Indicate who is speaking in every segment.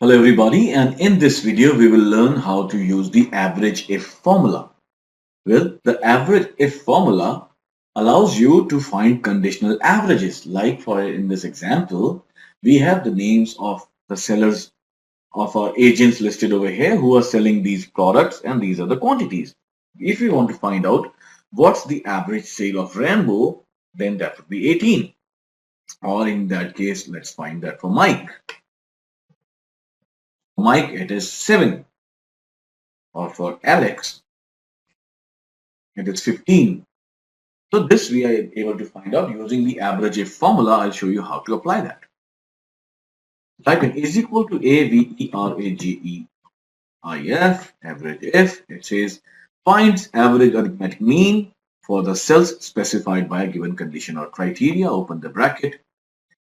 Speaker 1: Hello everybody, and in this video we will learn how to use the average if formula. Well, the average if formula allows you to find conditional averages. Like for in this example, we have the names of the sellers of our agents listed over here who are selling these products, and these are the quantities. If we want to find out what's the average sale of Rainbow, then that would be 18. Or in that case, let's find that for Mike. Mike, it is 7. Or for Alex, it is 15. So this we are able to find out using the Averageif formula. I'll show you how to apply that. Type in is equal to Averageif, Averageif. It says finds average arithmetic mean for the cells specified by a given condition or criteria. Open the bracket.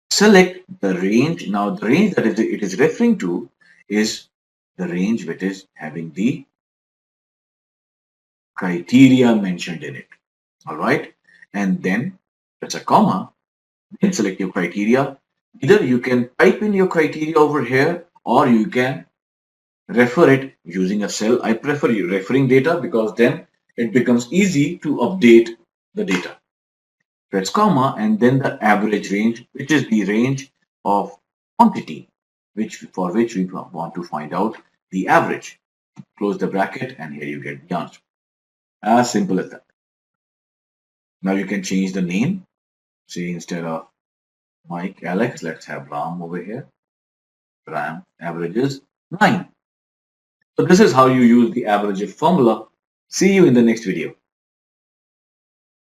Speaker 1: Select the range. Now the range that it is referring to is the range which is having the criteria mentioned in it. All right, and then press a comma, then select your criteria. Either you can type in your criteria over here or you can refer it using a cell. I prefer referring data because then it becomes easy to update the data. Press comma and then the average range, which is the range of quantity for which we want to find out the average. Close the bracket and here you get the answer. As simple as that. Now you can change the name. Say instead of Mike, Alex, let's have Ram over here. Ram averages 9. So this is how you use the Averageif formula. See you in the next video.